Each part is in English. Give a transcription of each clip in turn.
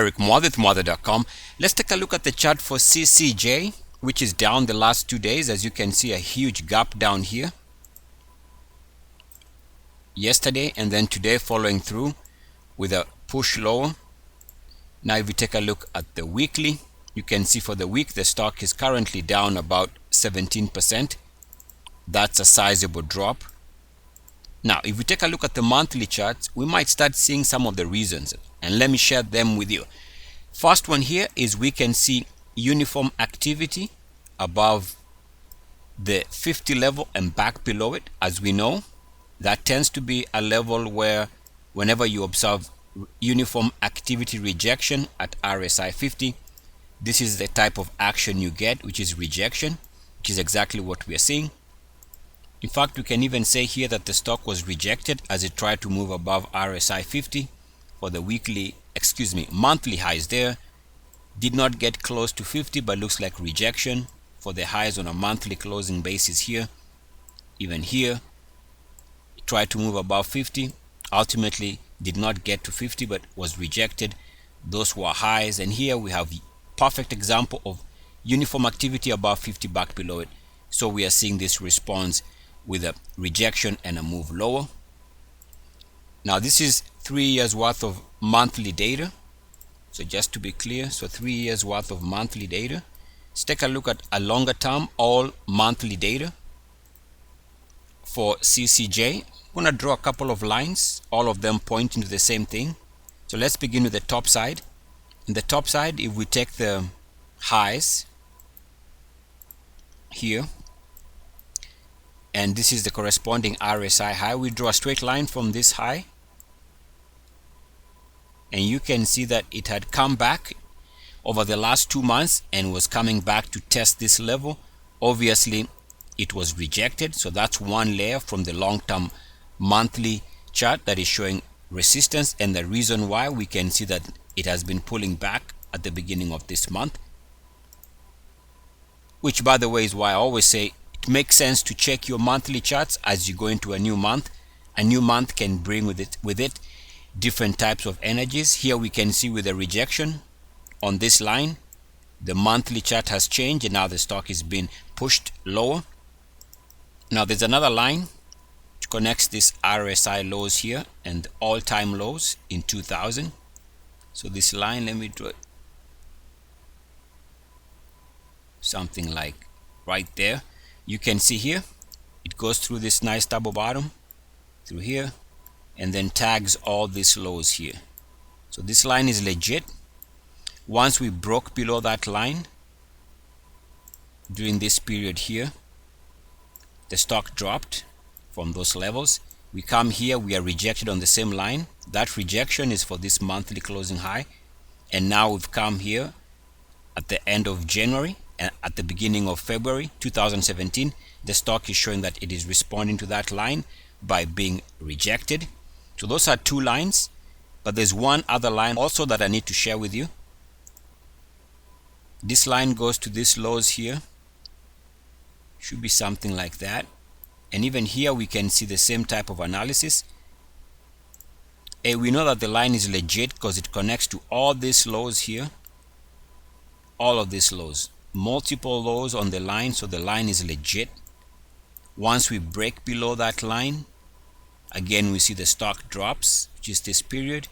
Eric Muathe, Muathe.com. Let's take a look at the chart for CCJ, which is down the last 2 days. As you can see, a huge gap down here yesterday and then today, following through with a push lower. Now if we take a look at the weekly, you can see for the week the stock is currently down about 17%. That's a sizable drop. Now if we take a look at the monthly charts, we might start seeing some of the reasons, and let me share them with you. First one here is we can see uniform activity above the 50 level and back below it. As we know, that tends to be a level where whenever you observe uniform activity rejection at RSI 50, this is the type of action you get, which is rejection, which is exactly what we are seeing. In fact, we can even say here that the stock was rejected as it tried to move above RSI 50 for the monthly highs there. Did not get close to 50, but looks like rejection for the highs on a monthly closing basis here. Even here, it tried to move above 50, ultimately did not get to 50, but was rejected. Those were highs, and here we have perfect example of uniform activity above 50 back below it. So we are seeing this response with a rejection and a move lower. Now this is 3 years worth of monthly data. So just to be clear, so 3 years worth of monthly data. Let's take a look at a longer term, all monthly data for CCJ. I'm going to draw a couple of lines, all of them pointing to the same thing. So let's begin with the top side. In the top side, if we take the highs here, and this is the corresponding RSI high, we draw a straight line from this high, and you can see that it had come back over the last 2 months and was coming back to test this level. Obviously it was rejected, so that's one layer from the long-term monthly chart that is showing resistance, and the reason why we can see that it has been pulling back at the beginning of this month, which by the way is why I always say it makes sense to check your monthly charts as you go into a new month. A new month can bring with it different types of energies. Here we can see with a rejection on this line, the monthly chart has changed and now the stock is being pushed lower. Now there's another line which connects this RSI lows here and all-time lows in 2000. So this line, let me draw it something like right there. You can see here it goes through this nice double bottom through here and then tags all these lows here. So this line is legit. Once we broke below that line during this period here, the stock dropped from those levels. We come here, we are rejected on the same line. That rejection is for this monthly closing high, and now we've come here at the end of January and at the beginning of February 2017. The stock is showing that it is responding to that line by being rejected. So those are two lines, but there's one other line also that I need to share with you. This line goes to these lows here, should be something like that, and even here we can see the same type of analysis. And we know that the line is legit because it connects to all these lows here, all of these lows, multiple lows on the line, so the line is legit. Once we break below that line, again we see the stock drops, which is this period.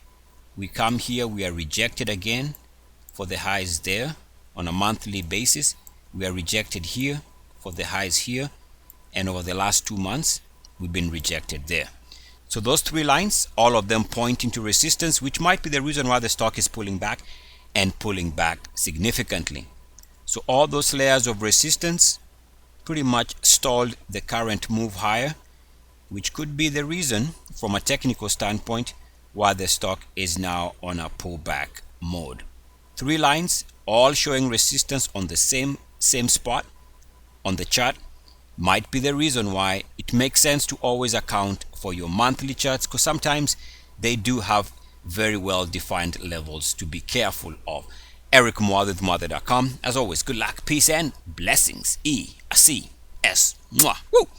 We come here, we are rejected again for the highs there on a monthly basis. We are rejected here for the highs here, and over the last 2 months we've been rejected there. So those three lines, all of them pointing to resistance, which might be the reason why the stock is pulling back and pulling back significantly. So all those layers of resistance pretty much stalled the current move higher, which could be the reason from a technical standpoint why the stock is now on a pullback mode. Three lines all showing resistance on the same spot on the chart might be the reason why it makes sense to always account for your monthly charts, because sometimes they do have very well defined levels to be careful of. Eric Muathe, Muathe.com. As always, good luck, peace and blessings. ECS. Mwah. Woo.